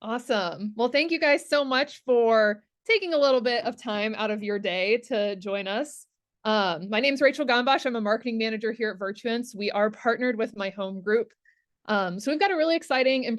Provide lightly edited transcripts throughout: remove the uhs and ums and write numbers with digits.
Awesome. Well, thank you guys so much for taking a little bit of time out of your day to join us. My name is Rachel Gombosh. I'm a marketing manager here at Virtuance. We are partnered with my home group. So we've got a really exciting and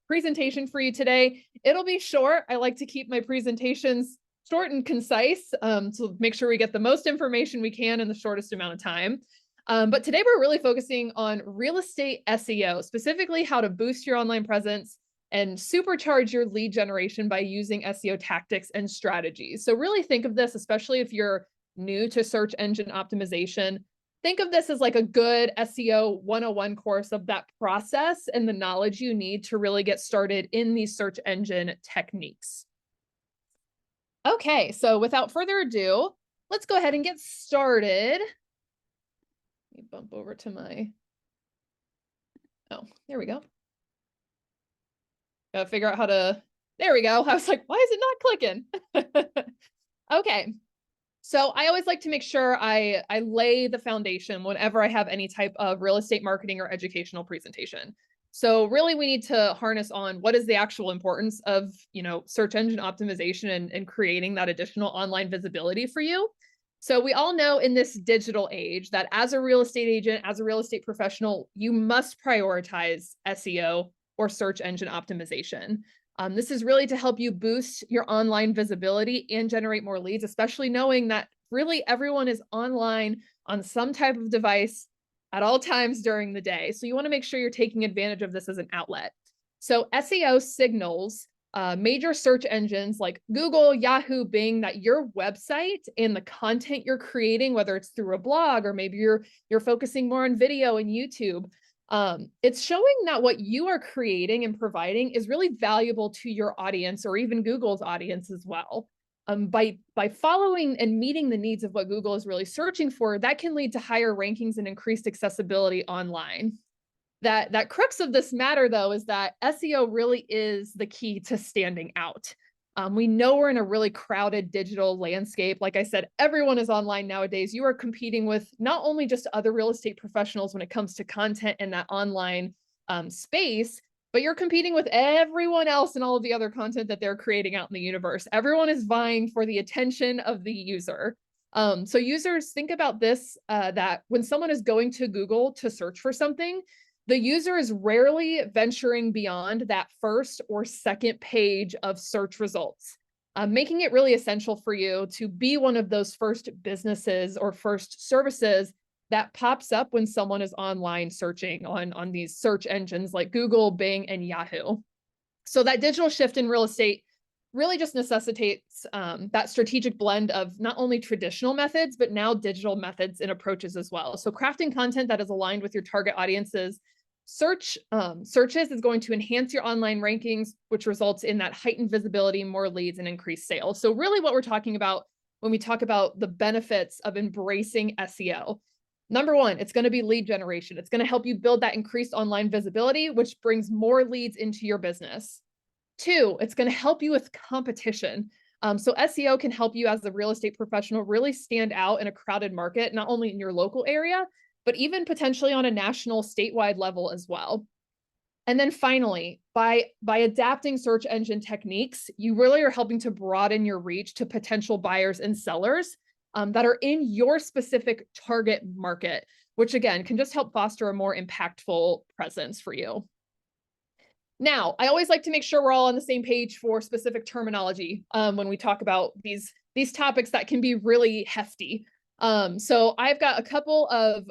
presentation for you today. It'll be short. I like to keep my presentations short and concise, to make sure we get the most information we can in the shortest amount of time. But today we're really focusing on real estate SEO, specifically how to boost your online presence and supercharge your lead generation by using SEO tactics and strategies. So really think of this, especially if you're new to search engine optimization, think of this as like a good SEO 101 course of that process and the knowledge you need to really get started in these search engine techniques. Okay, so without further ado, let's go ahead and get started. Let me bump over to my, oh, there we go. Gotta figure out how to, there we go. I was like, why is it not clicking? Okay. So I always like to make sure I lay the foundation whenever I have any type of real estate marketing or educational presentation. So really we need to harness on what is the actual importance of, search engine optimization and creating that additional online visibility for you. So we all know in this digital age that as a real estate agent, as a real estate professional, you must prioritize SEO or search engine optimization. This is really to help you boost your online visibility and generate more leads, especially knowing that really everyone is online on some type of device at all times during the day. So you want to make sure you're taking advantage of this as an outlet. So SEO signals major search engines like Google, Yahoo, Bing, that your website and the content you're creating, whether it's through a blog or maybe you're focusing more on video and YouTube, it's showing that what you are creating and providing is really valuable to your audience or even Google's audience as well. By following and meeting the needs of what Google is really searching for, that can lead to higher rankings and increased accessibility online. That crux of this matter, though, is that SEO really is the key to standing out. We know we're in a really crowded digital landscape. Like I said, everyone is online nowadays. You are competing with not only just other real estate professionals when it comes to content in that online space, but you're competing with everyone else and all of the other content that they're creating out in the universe. Everyone is vying for the attention of the user. So users, think about this, that when someone is going to Google to search for something, the user is rarely venturing beyond that first or second page of search results, making it really essential for you to be one of those first businesses or first services that pops up when someone is online searching on these search engines like Google, Bing, and Yahoo. So that digital shift in real estate really just necessitates that strategic blend of not only traditional methods, but now digital methods and approaches as well. So crafting content that is aligned with your target audiences searches is going to enhance your online rankings, which results in that heightened visibility, more leads, and increased sales. So really what we're talking about when we talk about the benefits of embracing SEO. Number one, it's going to be lead generation. It's going to help you build that increased online visibility, which brings more leads into your business. Two, it's going to help you with competition. So SEO can help you as a real estate professional really stand out in a crowded market, not only in your local area, but even potentially on a national, statewide level as well. And then finally, by adapting search engine techniques, you really are helping to broaden your reach to potential buyers and sellers that are in your specific target market, which again, can just help foster a more impactful presence for you. Now, I always like to make sure we're all on the same page for specific terminology when we talk about these topics that can be really hefty. So I've got a couple of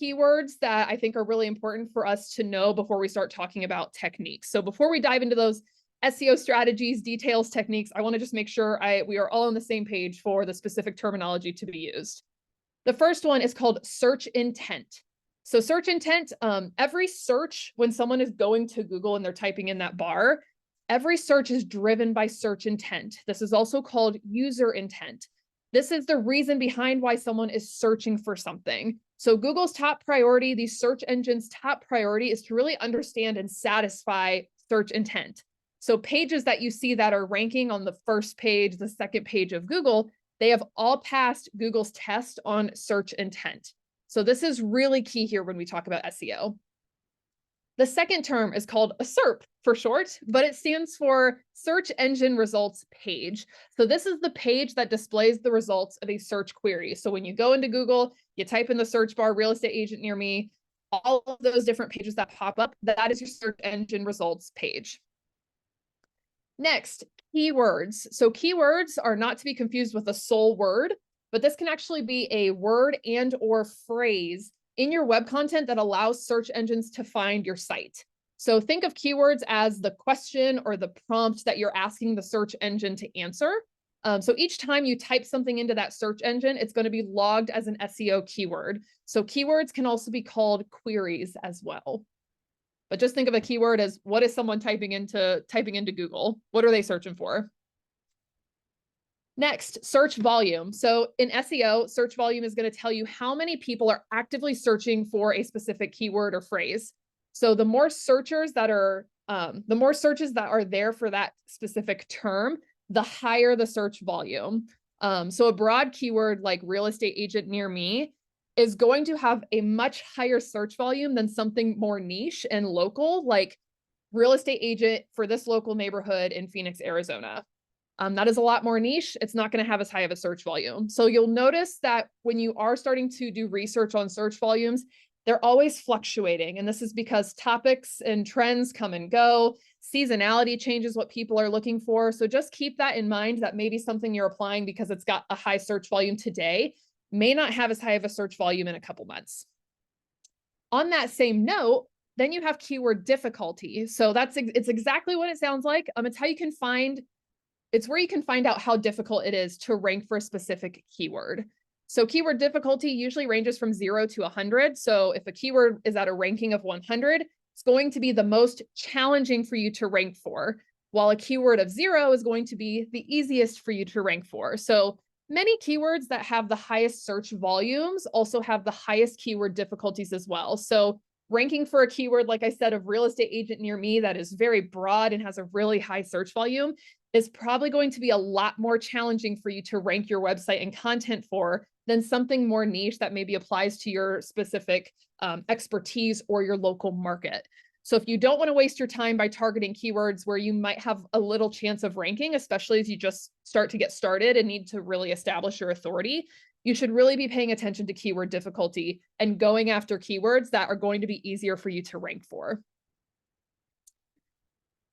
keywords that I think are really important for us to know before we start talking about techniques. So before we dive into those SEO strategies, details, techniques, I want to just make sure we are all on the same page for the specific terminology to be used. The first one is called search intent. So search intent, every search when someone is going to Google and they're typing in that bar, every search is driven by search intent. This is also called user intent. This is the reason behind why someone is searching for something. So Google's top priority, these search engines' top priority is to really understand and satisfy search intent. So pages that you see that are ranking on the first page, the second page of Google, they have all passed Google's test on search intent. So this is really key here when we talk about SEO. The second term is called a SERP for short, but it stands for Search Engine Results Page. So this is the page that displays the results of a search query. So when you go into Google, you type in the search bar, real estate agent near me, all of those different pages that pop up, that is your search engine results page. Next, keywords. So keywords are not to be confused with a sole word, but this can actually be a word and or phrase in your web content that allows search engines to find your site. So think of keywords as the question or the prompt that you're asking the search engine to answer. So each time you type something into that search engine, it's going to be logged as an SEO keyword. So keywords can also be called queries as well. But just think of a keyword as, what is someone typing into Google? What are they searching for? Next, search volume. So in SEO, search volume is going to tell you how many people are actively searching for a specific keyword or phrase. So the more searches that are there for that specific term, the higher the search volume. So a broad keyword like real estate agent near me is going to have a much higher search volume than something more niche and local, like real estate agent for this local neighborhood in Phoenix, Arizona. That is a lot more niche. It's not going to have as high of a search volume. So you'll notice that when you are starting to do research on search volumes, they're always fluctuating. And this is because topics and trends come and go. Seasonality changes what people are looking for. So just keep that in mind, that maybe something you're applying because it's got a high search volume today may not have as high of a search volume in a couple months. On that same note, then you have keyword difficulty. So it's exactly what it sounds like. It's where you can find out how difficult it is to rank for a specific keyword. So keyword difficulty usually ranges from 0 to 100. So if a keyword is at a ranking of 100, it's going to be the most challenging for you to rank for, while a keyword of 0 is going to be the easiest for you to rank for. So many keywords that have the highest search volumes also have the highest keyword difficulties as well. So ranking for a keyword, like I said, of real estate agent near me, that is very broad and has a really high search volume, is probably going to be a lot more challenging for you to rank your website and content for than something more niche that maybe applies to your specific expertise or your local market. So if you don't want to waste your time by targeting keywords where you might have a little chance of ranking, especially as you just start to get started and need to really establish your authority, you should really be paying attention to keyword difficulty and going after keywords that are going to be easier for you to rank for.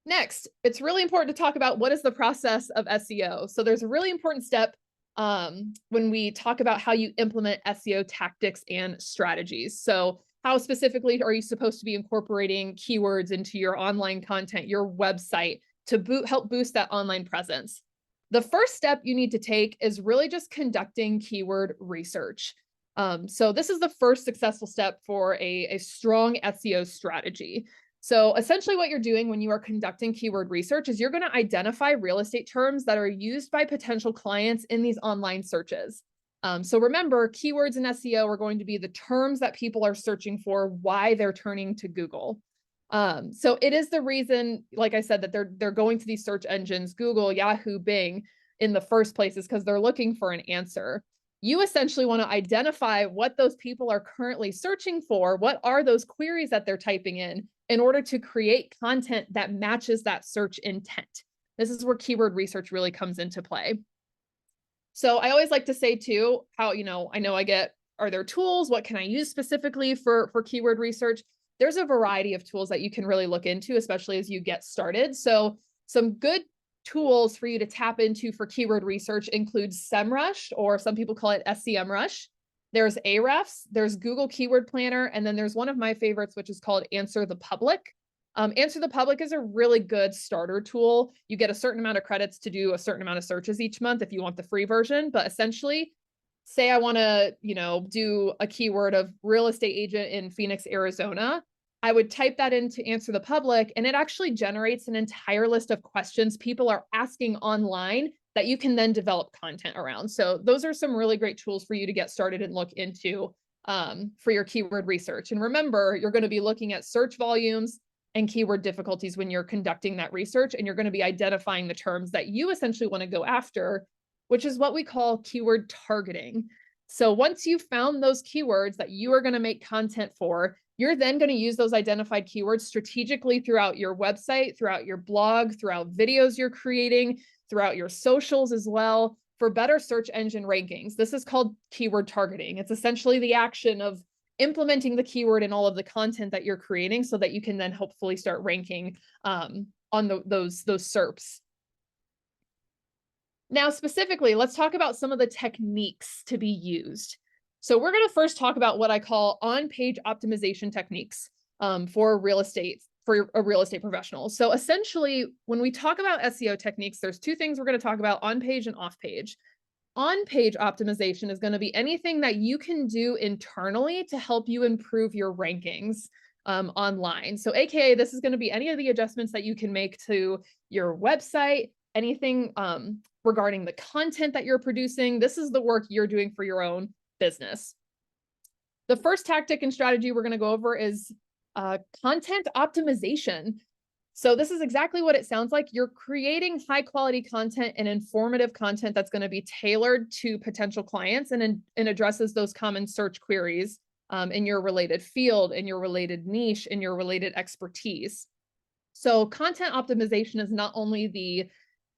Next, it's really important to talk about what is the process of SEO. So there's a really important step when we talk about how you implement SEO tactics and strategies. So how specifically are you supposed to be incorporating keywords into your online content, your website, to help boost that online presence? The first step you need to take is really just conducting keyword research. So this is the first successful step for a strong SEO strategy. So essentially what you're doing when you are conducting keyword research is you're going to identify real estate terms that are used by potential clients in these online searches. So remember, keywords in SEO are going to be the terms that people are searching for, why they're turning to Google. So it is the reason, like I said, that they're going to these search engines, Google, Yahoo, Bing, in the first place, is because they're looking for an answer. You essentially want to identify what those people are currently searching for. What are those queries that they're typing in order to create content that matches that search intent? This is where keyword research really comes into play. So I always like to say too, how, are there tools? What can I use specifically for keyword research? There's a variety of tools that you can really look into, especially as you get started. So some good tools for you to tap into for keyword research includes SEMrush, or some people call it SEMrush. There's Ahrefs, there's Google Keyword Planner, and then there's one of my favorites, which is called Answer the Public. Answer the Public is a really good starter tool. You get a certain amount of credits to do a certain amount of searches each month if you want the free version. But essentially, say I want to, do a keyword of real estate agent in Phoenix, Arizona. I would type that into Answer the Public, and it actually generates an entire list of questions people are asking online that you can then develop content around. So those are some really great tools for you to get started and look into for your keyword research. And remember, you're going to be looking at search volumes and keyword difficulties when you're conducting that research, and you're going to be identifying the terms that you essentially want to go after, which is what we call keyword targeting. So once you've found those keywords that you are going to make content for, You're then going to use those identified keywords strategically throughout your website, throughout your blog, throughout videos you're creating, throughout your socials as well, for better search engine rankings. This is called keyword targeting. It's essentially the action of implementing the keyword in all of the content that you're creating so that you can then hopefully start ranking on those SERPs. Now, specifically, let's talk about some of the techniques to be used. So we're going to first talk about what I call on-page optimization techniques for a real estate professional. So essentially, when we talk about SEO techniques, there's two things we're going to talk about: on-page and off-page. On-page optimization is going to be anything that you can do internally to help you improve your rankings online. So AKA, this is going to be any of the adjustments that you can make to your website, anything regarding the content that you're producing. This is the work you're doing for your own business. The first tactic and strategy we're going to go over is content optimization. So this is exactly what it sounds like. You're creating high quality content and informative content that's going to be tailored to potential clients and addresses those common search queries in your related field, in your related niche, in your related expertise. So content optimization is not only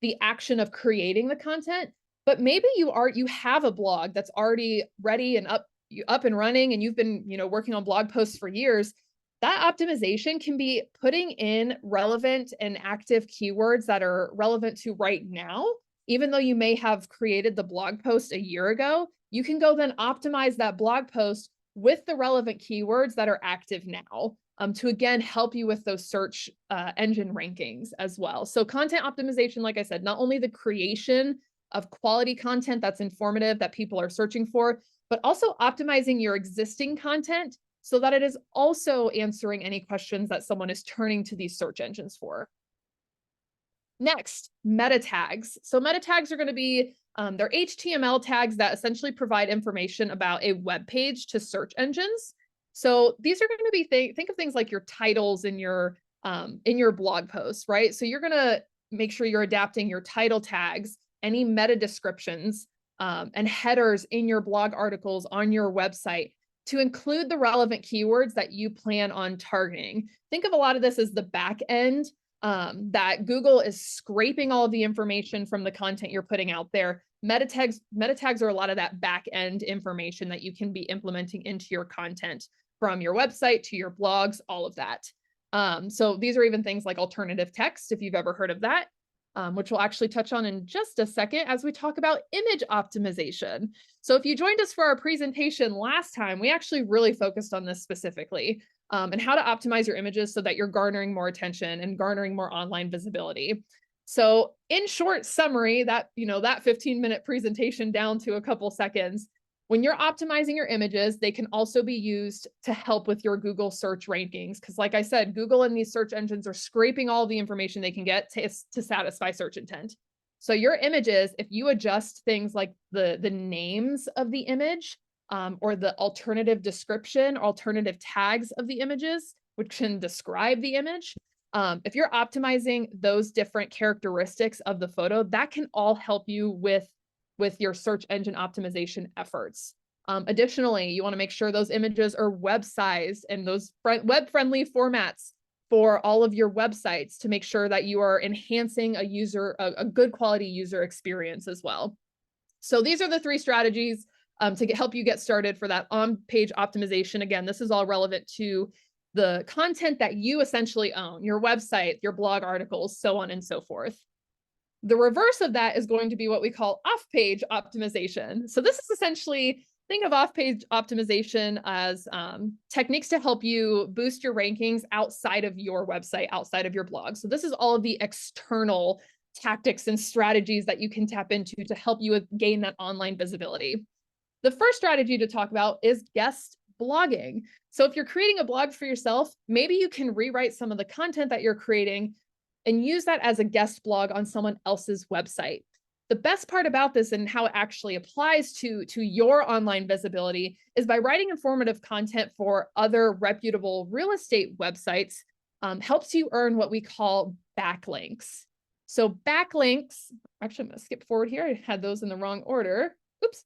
the action of creating the content, but maybe you have a blog that's already ready and up and running, and you've been working on blog posts for years. That optimization can be putting in relevant and active keywords that are relevant to right now. Even though you may have created the blog post a year ago, you can go then optimize that blog post with the relevant keywords that are active now to, again, help you with those search engine rankings as well. So content optimization, like I said, not only the creation of quality content that's informative that people are searching for, but also optimizing your existing content so that it is also answering any questions that someone is turning to these search engines for. Next, meta tags. So meta tags are going to be they're HTML tags that essentially provide information about a web page to search engines. So these are going to be think of things like your titles in your blog posts, right? So you're going to make sure you're adapting your title tags, any meta descriptions, and headers in your blog articles on your website to include the relevant keywords that you plan on targeting. Think of a lot of this as the back end that Google is scraping all of the information from the content you're putting out there. Meta tags are a lot of that back end information that you can be implementing into your content from your website to your blogs, all of that. So these are even things like alternative text, if you've ever heard of that, which we'll actually touch on in just a second as we talk about image optimization. So if you joined us for our presentation last time, we actually really focused on this specifically and how to optimize your images so that you're garnering more attention and garnering more online visibility. So in short summary, that 15-minute presentation down to a couple seconds, when you're optimizing your images, they can also be used to help with your Google search rankings. Because like I said, Google and these search engines are scraping all the information they can get to satisfy search intent. So your images, if you adjust things like the names of the image or the alternative description, alternative tags of the images, which can describe the image, if you're optimizing those different characteristics of the photo, that can all help you with your search engine optimization efforts. Additionally, you want to make sure those images are web-sized and those web-friendly formats for all of your websites to make sure that you are enhancing a good quality user experience as well. So these are the three strategies to help you get started for that on-page optimization. Again, this is all relevant to the content that you essentially own, your website, your blog articles, so on and so forth. The reverse of that is going to be what we call off-page optimization. So this is essentially, think of off-page optimization as techniques to help you boost your rankings outside of your website, outside of your blog. So this is all of the external tactics and strategies that you can tap into to help you gain that online visibility. The first strategy to talk about is guest blogging. So if you're creating a blog for yourself, maybe you can rewrite some of the content that you're creating and use that as a guest blog on someone else's website. The best part about this and how it actually applies to your online visibility is by writing informative content for other reputable real estate websites helps you earn what we call backlinks. So backlinks, actually, I'm going to skip forward here. I had those in the wrong order. Oops.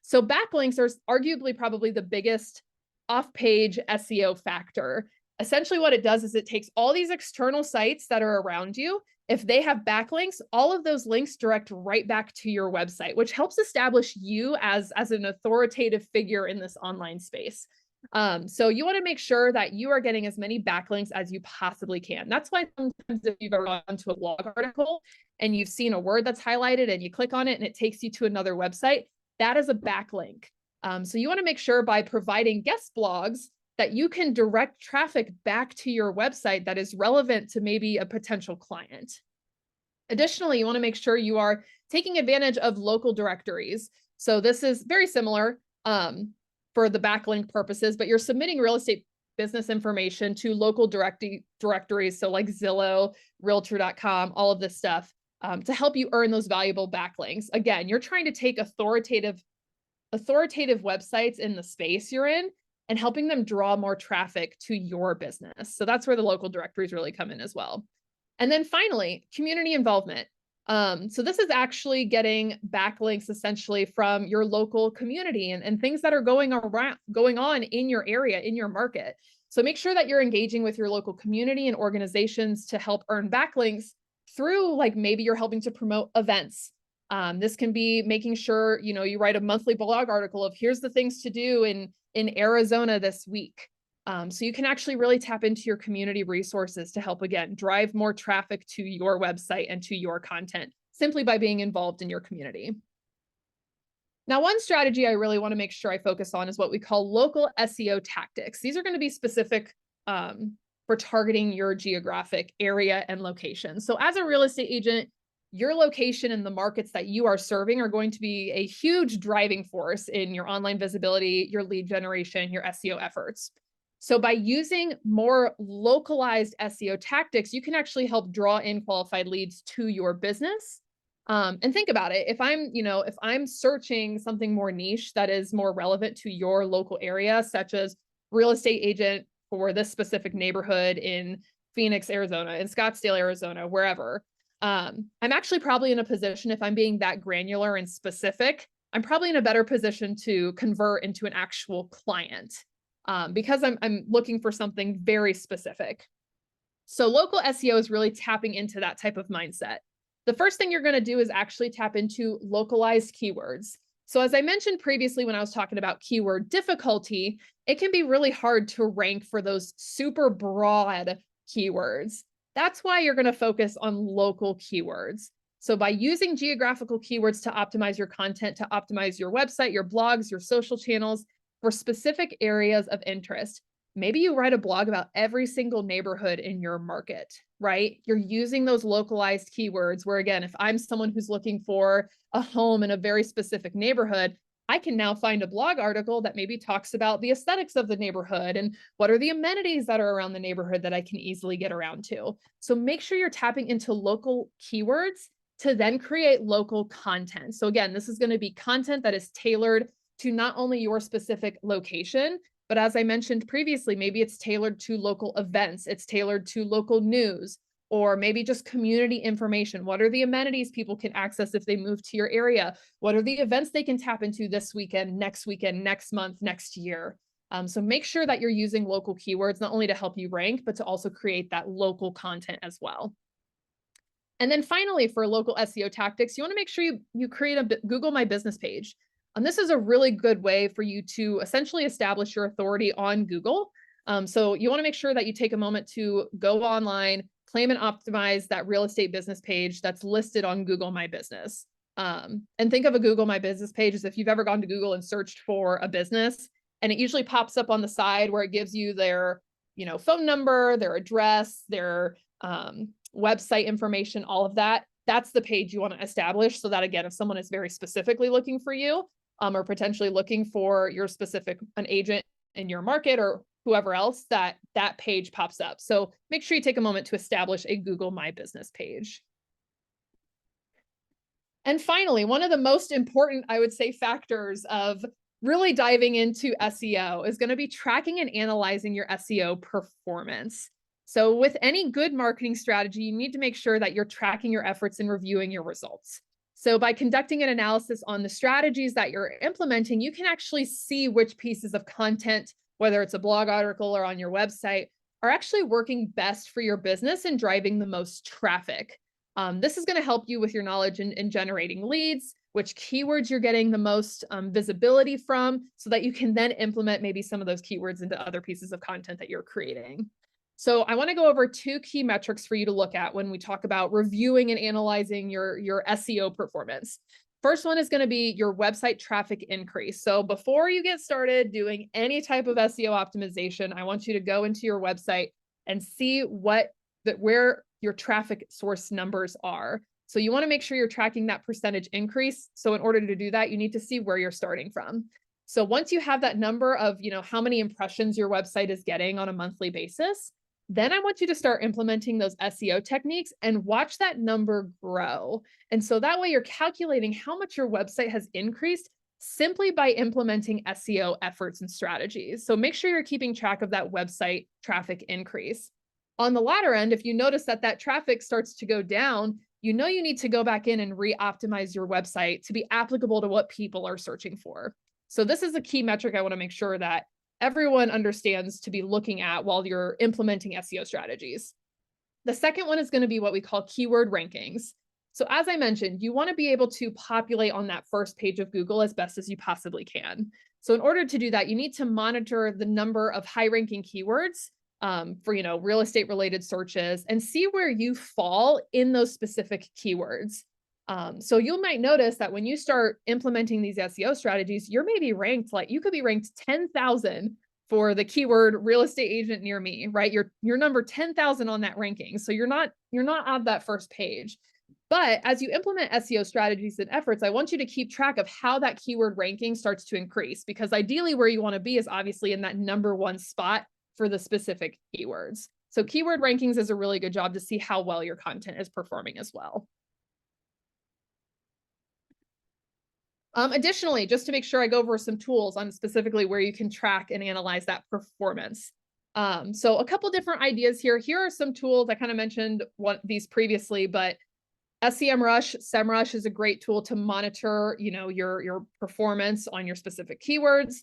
So backlinks are arguably probably the biggest off-page SEO factor. Essentially what it does is it takes all these external sites that are around you. If they have backlinks, all of those links direct right back to your website, which helps establish you as an authoritative figure in this online space. So you want to make sure that you are getting as many backlinks as you possibly can. That's why sometimes if you've ever gone to a blog article and you've seen a word that's highlighted and you click on it and it takes you to another website, that is a backlink. So you want to make sure by providing guest blogs that you can direct traffic back to your website that is relevant to maybe a potential client. Additionally, you want to make sure you are taking advantage of local directories. So this is very similar for the backlink purposes, but you're submitting real estate business information to local directories. So like Zillow, Realtor.com, all of this stuff to help you earn those valuable backlinks. Again, you're trying to take authoritative websites in the space you're in and helping them draw more traffic to your business. So that's where the local directories really come in as well. And then finally, community involvement. So this is actually getting backlinks essentially from your local community and things that are going on in your area, in your market. So make sure that you're engaging with your local community and organizations to help earn backlinks through, like, maybe you're helping to promote events. This can be making sure, you write a monthly blog article of here's the things to do in Arizona this week. So you can actually really tap into your community resources to help, again, drive more traffic to your website and to your content simply by being involved in your community. Now, one strategy I really want to make sure I focus on is what we call local SEO tactics. These are going to be specific for targeting your geographic area and location. So as a real estate agent, your location and the markets that you are serving are going to be a huge driving force in your online visibility, your lead generation, your SEO efforts. So by using more localized SEO tactics, you can actually help draw in qualified leads to your business. And think about it. If I'm searching something more niche that is more relevant to your local area, such as real estate agent for this specific neighborhood in Phoenix, Arizona, in Scottsdale, Arizona, wherever, I'm actually probably in a position, if I'm being that granular and specific, I'm probably in a better position to convert into an actual client. Because I'm looking for something very specific. So local SEO is really tapping into that type of mindset. The first thing you're going to do is actually tap into localized keywords. So as I mentioned previously, when I was talking about keyword difficulty, it can be really hard to rank for those super broad keywords. That's why you're going to focus on local keywords. So by using geographical keywords to optimize your content, to optimize your website, your blogs, your social channels, for specific areas of interest. Maybe you write a blog about every single neighborhood in your market, right? You're using those localized keywords where, again, if I'm someone who's looking for a home in a very specific neighborhood, I can now find a blog article that maybe talks about the aesthetics of the neighborhood and what are the amenities that are around the neighborhood that I can easily get around to. So make sure you're tapping into local keywords to then create local content. So again, this is going to be content that is tailored to not only your specific location, but as I mentioned previously, maybe it's tailored to local events, it's tailored to local news, or maybe just community information. What are the amenities people can access if they move to your area? What are the events they can tap into this weekend, next month, next year? So make sure that you're using local keywords, not only to help you rank, but to also create that local content as well. And then finally, for local SEO tactics, you want to make sure you create a Google My Business page. And this is a really good way for you to essentially establish your authority on Google. So you want to make sure that you take a moment to go online, claim and optimize that real estate business page that's listed on Google My Business. And think of a Google My Business page as if you've ever gone to Google and searched for a business, and it usually pops up on the side where it gives you their, phone number, their address, their website information, all of that. That's the page you want to establish so that, again, if someone is very specifically looking for you, or potentially looking for an agent in your market or whoever else, that page pops up. So make sure you take a moment to establish a Google My Business page. And finally, one of the most important, I would say, factors of really diving into SEO is going to be tracking and analyzing your SEO performance. So with any good marketing strategy, you need to make sure that you're tracking your efforts and reviewing your results. So by conducting an analysis on the strategies that you're implementing, you can actually see which pieces of content whether it's a blog article or on your website, are actually working best for your business and driving the most traffic. This is going to help you with your knowledge in generating leads, which keywords you're getting the most visibility from, so that you can then implement maybe some of those keywords into other pieces of content that you're creating. So I want to go over 2 key metrics for you to look at when we talk about reviewing and analyzing your SEO performance. First one is going to be your website traffic increase. So before you get started doing any type of SEO optimization, I want you to go into your website and see where your traffic source numbers are. So you want to make sure you're tracking that percentage increase. So in order to do that, you need to see where you're starting from. So once you have that number of, how many impressions your website is getting on a monthly basis, then I want you to start implementing those SEO techniques and watch that number grow. And so that way you're calculating how much your website has increased simply by implementing SEO efforts and strategies. So make sure you're keeping track of that website traffic increase. On the latter end, if you notice that traffic starts to go down, you need to go back in and re-optimize your website to be applicable to what people are searching for. So this is a key metric I want to make sure that everyone understands to be looking at while you're implementing SEO strategies. The second one is going to be what we call keyword rankings. So as I mentioned, you want to be able to populate on that first page of Google as best as you possibly can. So in order to do that, you need to monitor the number of high-ranking keywords for real estate related searches and see where you fall in those specific keywords. So you might notice that when you start implementing these SEO strategies, you're maybe ranked, you could be ranked 10,000 for the keyword real estate agent near me, right? You're number 10,000 on that ranking. So you're not on that first page. But as you implement SEO strategies and efforts, I want you to keep track of how that keyword ranking starts to increase, because ideally where you want to be is obviously in that number 1 spot for the specific keywords. So keyword rankings is a really good job to see how well your content is performing as well. Additionally, just to make sure I go over some tools on specifically where you can track and analyze that performance. So a couple different ideas here. Here are some tools. I kind of mentioned these previously, but SEMrush is a great tool to monitor, your performance on your specific keywords.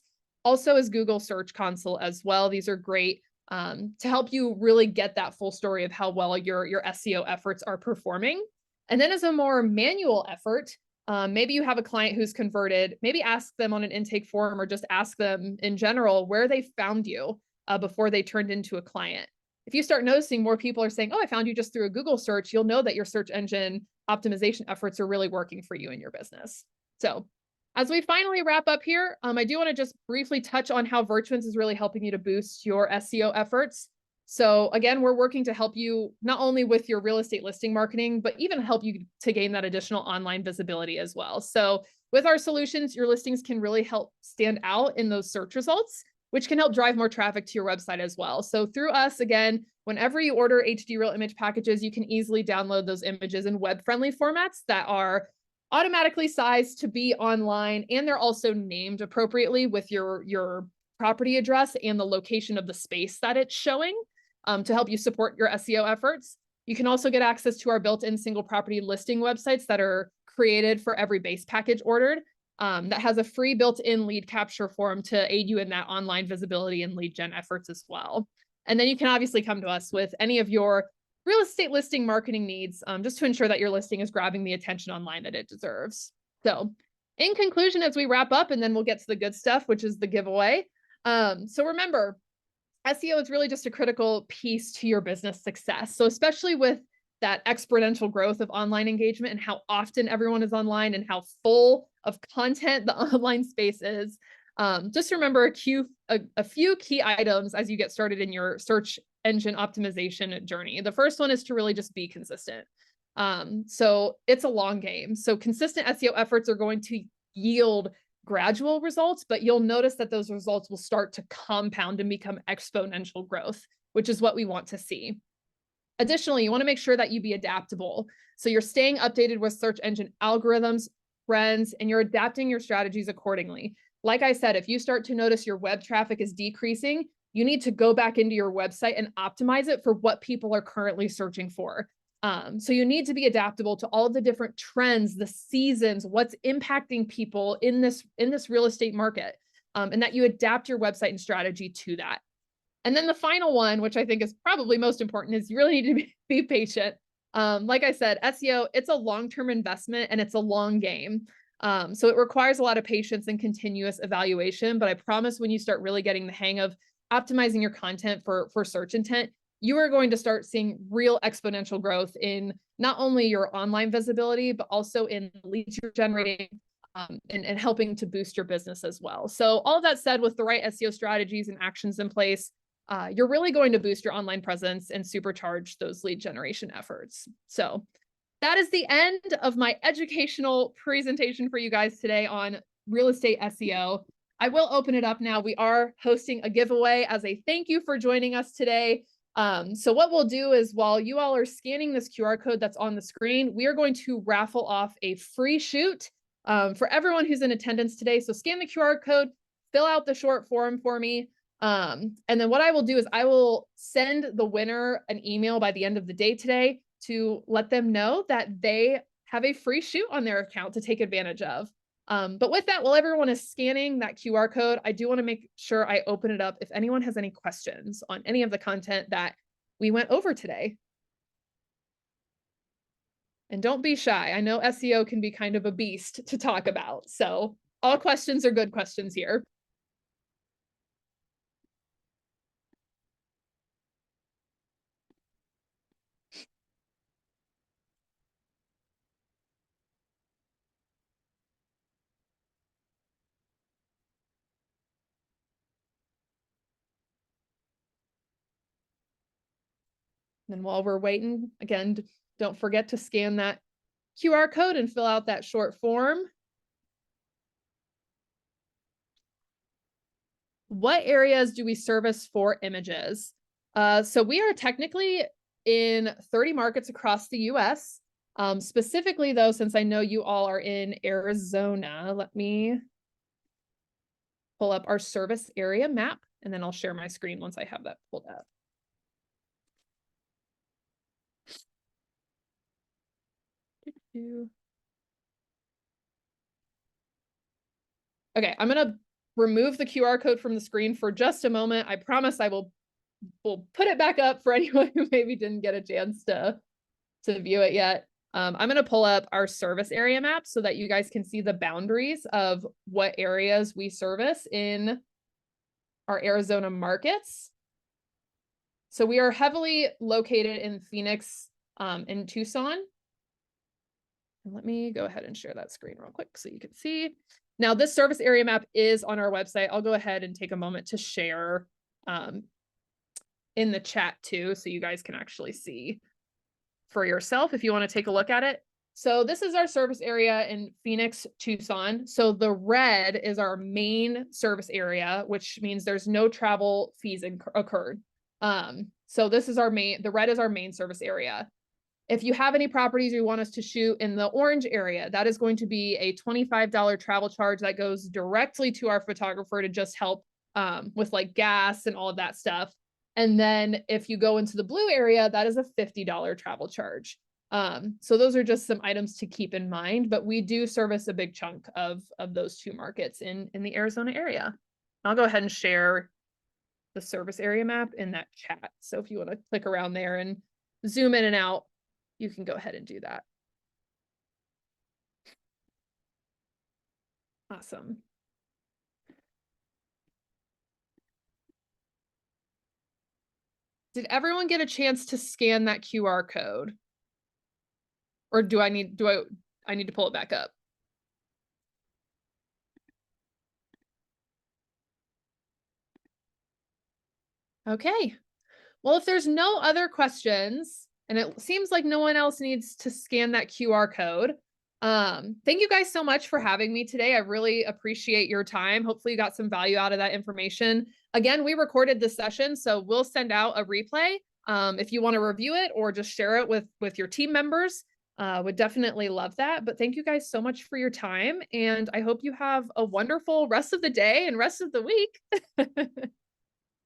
Also is Google Search Console as well. These are great to help you really get that full story of how well your SEO efforts are performing. And then as a more manual effort, maybe you have a client who's converted, maybe ask them on an intake form or just ask them in general where they found you before they turned into a client. If you start noticing more people are saying, oh, I found you just through a Google search, you'll know that your search engine optimization efforts are really working for you and your business. So as we finally wrap up here, I do want to just briefly touch on how Virtuance is really helping you to boost your SEO efforts. So again, we're working to help you not only with your real estate listing marketing, but even help you to gain that additional online visibility as well. So with our solutions, your listings can really help stand out in those search results, which can help drive more traffic to your website as well. So through us, again, whenever you order HD Real image packages, you can easily download those images in web-friendly formats that are automatically sized to be online, and they're also named appropriately with your property address and the location of the space that it's showing to help you support your SEO efforts. You can also get access to our built-in single property listing websites that are created for every base package ordered. That has a free built-in lead capture form to aid you in that online visibility and lead gen efforts as well. And then you can obviously come to us with any of your real estate listing marketing needs, just to ensure that your listing is grabbing the attention online that it deserves. So in conclusion, as we wrap up, and then we'll get to the good stuff, which is the giveaway. So remember, SEO is really just a critical piece to your business success. So especially with that exponential growth of online engagement and how often everyone is online and how full of content the online space is, just remember a few key items as you get started in your search engine optimization journey. The first one is to really just be consistent. So it's a long game. So consistent SEO efforts are going to yield gradual results, but you'll notice that those results will start to compound and become exponential growth, which is what we want to see. Additionally, you want to make sure that you be adaptable. So you're staying updated with search engine algorithms, trends, and you're adapting your strategies accordingly. Like I said, if you start to notice your web traffic is decreasing, you need to go back into your website and optimize it for what people are currently searching for. So you need to be adaptable to all the different trends, the seasons, what's impacting people in this real estate market. and that you adapt your website and strategy to that. And then the final one, which I think is probably most important, is you really need to be patient. Like I said, SEO, it's a long-term investment and it's a long game. So it requires a lot of patience and continuous evaluation, but I promise when you start really getting the hang of optimizing your content for search intent, you are going to start seeing real exponential growth in not only your online visibility, but also in leads you're generating, and helping to boost your business as well. So all of that said, with the right SEO strategies and actions in place, you're really going to boost your online presence and supercharge those lead generation efforts. So that is the end of my educational presentation for you guys today on real estate SEO. I will open it up now. We are hosting a giveaway as a thank you for joining us today. So what we'll do is, while you all are scanning this QR code that's on the screen, we are going to raffle off a free shoot for everyone who's in attendance today. So scan the QR code, fill out the short form for me. And then what I will do is I will send the winner an email by the end of the day today to let them know that they have a free shoot on their account to take advantage of. But with that, while everyone is scanning that QR code, I do want to make sure I open it up if anyone has any questions on any of the content that we went over today. And don't be shy. I know SEO can be kind of a beast to talk about, so all questions are good questions here. And while we're waiting, again, don't forget to scan that QR code and fill out that short form. What areas do we service for images? So we are technically in 30 markets across the US. Specifically though, since I know you all are in Arizona, let me pull up our service area map, and then I'll share my screen once I have that pulled up. Okay, I'm gonna remove the QR code from the screen for just a moment. I promise I will put it back up for anyone who maybe didn't get a chance to view it yet. I'm gonna pull up our service area map so that you guys can see the boundaries of what areas we service in our Arizona markets. So we are heavily located in Phoenix, and Tucson. Let me go ahead and share that screen real quick so you can see. Now, this service area map is on our website. I'll go ahead and take a moment to share in the chat too, so you guys can actually see for yourself if you want to take a look at it. So this is our service area in Phoenix, Tucson. So the red is our main service area, which means there's no travel fees occurred. So this is the red is our main service area. If you have any properties you want us to shoot in the orange area, that is going to be a $25 travel charge that goes directly to our photographer to just help with like gas and all of that stuff. And then if you go into the blue area, that is a $50 travel charge. So those are just some items to keep in mind, but we do service a big chunk of those two markets in the Arizona area. I'll go ahead and share the service area map in that chat. So if you want to click around there and zoom in and out, you can go ahead and do that. Awesome. Did everyone get a chance to scan that QR code? Or do I need to pull it back up? Okay. Well, if there's no other questions, and it seems like no one else needs to scan that QR code, thank you guys so much for having me today. I really appreciate your time. Hopefully you got some value out of that information. Again, we recorded this session, so we'll send out a replay if you want to review it or just share it with your team members. Would definitely love that. But thank you guys so much for your time, and I hope you have a wonderful rest of the day and rest of the week.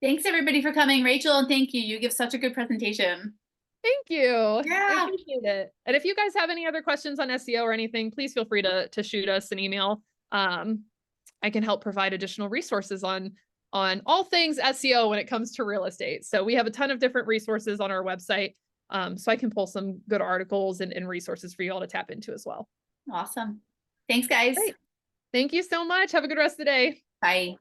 Thanks everybody for coming. Rachel, and thank you. You give such a good presentation. Thank you. Yeah. I appreciate it. And if you guys have any other questions on SEO or anything, please feel free to shoot us an email. I can help provide additional resources on all things SEO when it comes to real estate. So we have a ton of different resources on our website. So I can pull some good articles and resources for you all to tap into as well. Awesome. Thanks, guys. Great. Thank you so much. Have a good rest of the day. Bye.